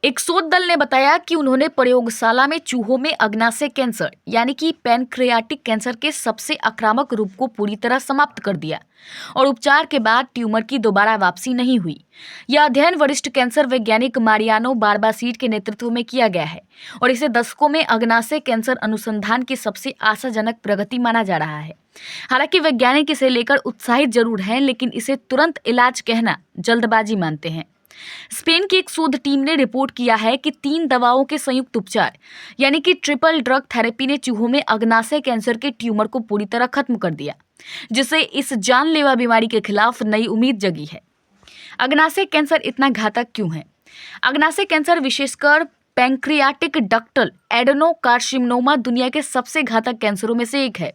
एक शोध दल ने बताया कि उन्होंने प्रयोगशाला में चूहों में अग्नाशय कैंसर यानी कि पैनक्रियाटिक कैंसर के सबसे आक्रामक रूप को पूरी तरह समाप्त कर दिया और उपचार के बाद ट्यूमर की दोबारा वापसी नहीं हुई। यह अध्ययन वरिष्ठ कैंसर वैज्ञानिक मारियानो बारबासीट के नेतृत्व में किया गया है और इसे दशकों में अग्नाशय कैंसर अनुसंधान की सबसे आशाजनक प्रगति माना जा रहा है। हालांकि वैज्ञानिक इसे लेकर उत्साहित जरूर हैं, लेकिन इसे तुरंत इलाज कहना जल्दबाजी मानते हैं। स्पेन की एक शोध टीम ने रिपोर्ट किया है कि 3 दवाओं के संयुक्त उपचार यानी कि ट्रिपल ड्रग थेरेपी ने चूहों में अग्नाशय कैंसर के ट्यूमर को पूरी तरह खत्म कर दिया, जिससे इस जानलेवा बीमारी के खिलाफ नई उम्मीद जगी है। अग्नाशय कैंसर इतना घातक क्यों है? अग्नाशय कैंसर, विशेषकर पैंक्रियाटिक डक्टल एडेनोकार्सिनोमा, दुनिया के सबसे घातक कैंसरों में से एक है।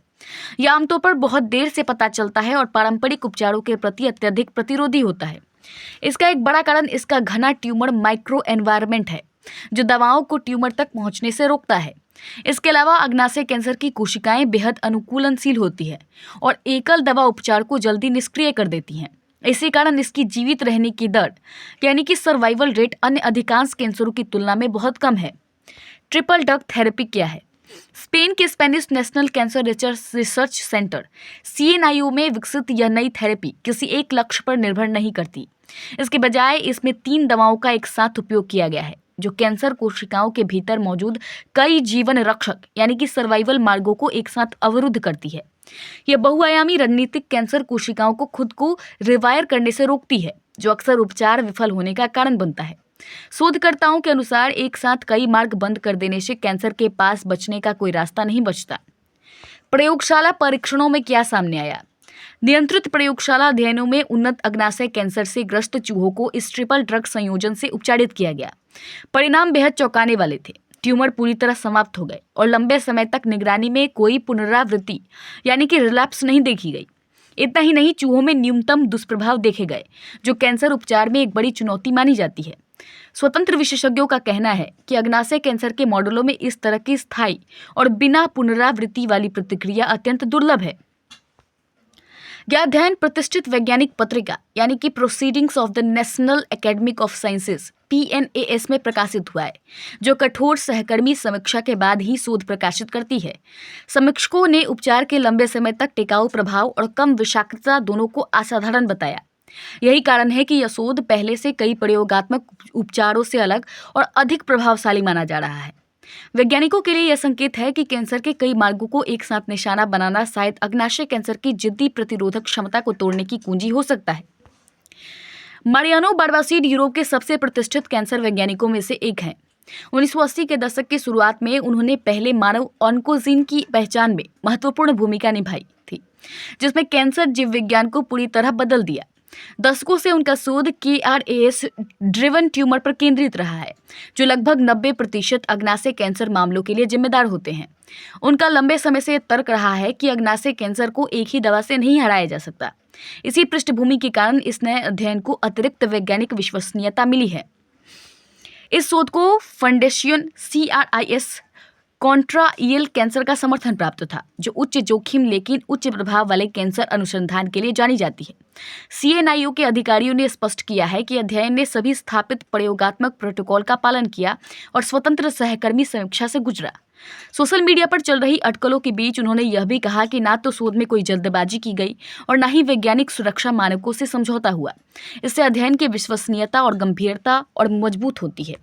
यह आमतौर पर बहुत देर से पता चलता है और पारंपरिक उपचारों के प्रति अत्यधिक प्रतिरोधी होता है। इसका एक बड़ा कारण इसका घना ट्यूमर माइक्रो एनवायरनमेंट है, जो दवाओं को ट्यूमर तक पहुंचने से रोकता है। इसके अलावा अग्नाशय कैंसर की कोशिकाएं बेहद अनुकूलनशील होती है और एकल दवा उपचार को जल्दी निष्क्रिय कर देती हैं। इसी कारण इसकी जीवित रहने की दर यानी कि सर्वाइवल रेट अन्य अधिकांश कैंसरों की तुलना में बहुत कम है। ट्रिपल ड्रग थेरेपी क्या है? स्पेन के Spanish national cancer research centre CNIO में विकसित यह नई थेरेपी किसी एक लक्ष्य पर निर्भर नहीं करती। इसके बजाय इसमें 3 दवाओं का एक साथ उपयोग किया गया है, जो कैंसर कोशिकाओं के भीतर मौजूद कई जीवन रक्षक यानी कि सर्वाइवल मार्गों को एक साथ अवरुद्ध करती है। यह बहुआयामी रणनीतिक कैंसर कोशिकाओं को खुद को रिवायर करने से रोकती है, जो अक्सर उपचार विफल होने का कारण बनता है। शोधकर्ताओं के अनुसार एक साथ कई मार्ग बंद कर देने से कैंसर के पास बचने का कोई रास्ता नहीं बचता। प्रयोगशाला परीक्षणों में क्या सामने आया? नियंत्रित प्रयोगशाला अध्ययनों में उन्नत अग्नाशय कैंसर से ग्रस्त चूहों को इस ट्रिपल ड्रग संयोजन से उपचारित किया गया। परिणाम बेहद चौंकाने वाले थे। ट्यूमर पूरी तरह समाप्त हो गए और लंबे समय तक निगरानी में कोई पुनरावृत्ति यानी कि रिलैप्स नहीं देखी गई। इतना ही नहीं, चूहों में न्यूनतम दुष्प्रभाव देखे गए, जो कैंसर उपचार में एक बड़ी चुनौती मानी जाती है। स्वतंत्र विशेषज्ञों का कहना है कि अग्नाशय कैंसर के मॉडलों में इस तरह की स्थायी और बिना पुनरावृत्ति वाली प्रतिक्रिया अत्यंत दुर्लभ है। यह अध्ययन प्रतिष्ठित वैज्ञानिक पत्रिका यानी कि proceedings of the national academy of sciences PNAS में प्रकाशित हुआ है, जो कठोर सहकर्मी समीक्षा के बाद ही शोध प्रकाशित करती है। समीक्षकों ने उपचार के लंबे समय तक टिकाऊ प्रभाव और कम विषाक्तता दोनों को असाधारण बताया। यही कारण है कि यह शोध पहले से कई प्रयोगात्मक उपचारों से अलग और अधिक प्रभावशाली माना जा रहा है। वैज्ञानिकों के लिए यह संकेत है कि कैंसर के कई मार्गों को एक साथ निशाना बनाना शायद अग्नाशय कैंसर की जिद्दी प्रतिरोधक क्षमता को तोड़ने की कुंजी हो सकता है। मारियानो बारबासीट यूरोप के सबसे प्रतिष्ठित कैंसर वैज्ञानिकों में से एक हैं। 1980 के दशक की शुरुआत में उन्होंने पहले मानव ऑन्कोजीन की पहचान में महत्वपूर्ण भूमिका निभाई थी, जिसमें कैंसर जीव विज्ञान को पूरी तरह बदल दिया। दशकों से उनका शोध KRAS ड्रिवन ट्यूमर पर केंद्रित रहा है, जो लगभग 90% अग्नाशय कैंसर मामलों के लिए जिम्मेदार होते हैं। उनका लंबे समय से तर्क रहा है कि अग्नाशय कैंसर को एक ही दवा से नहीं हराया जा सकता। इसी पृष्ठभूमि के कारण इस नए अध्ययन को अतिरिक्त वैज्ञानिक विश्वसनीयता मिली है। इस शोध को फंडेशियन CRIS कॉन्ट्राइल कैंसर का समर्थन प्राप्त था, जो उच्च जोखिम लेकिन उच्च प्रभाव वाले कैंसर अनुसंधान के लिए जानी जाती है। CNIO के अधिकारियों ने स्पष्ट किया है कि अध्ययन ने सभी स्थापित प्रयोगात्मक प्रोटोकॉल का पालन किया और स्वतंत्र सहकर्मी समीक्षा से गुजरा। सोशल मीडिया पर चल रही अटकलों के बीच उन्होंने यह भी कहा कि ना तो शोध में कोई जल्दबाजी की गई और ना ही वैज्ञानिक सुरक्षा मानकों से समझौता हुआ। इससे अध्ययन की विश्वसनीयता और गंभीरता और मजबूत होती है।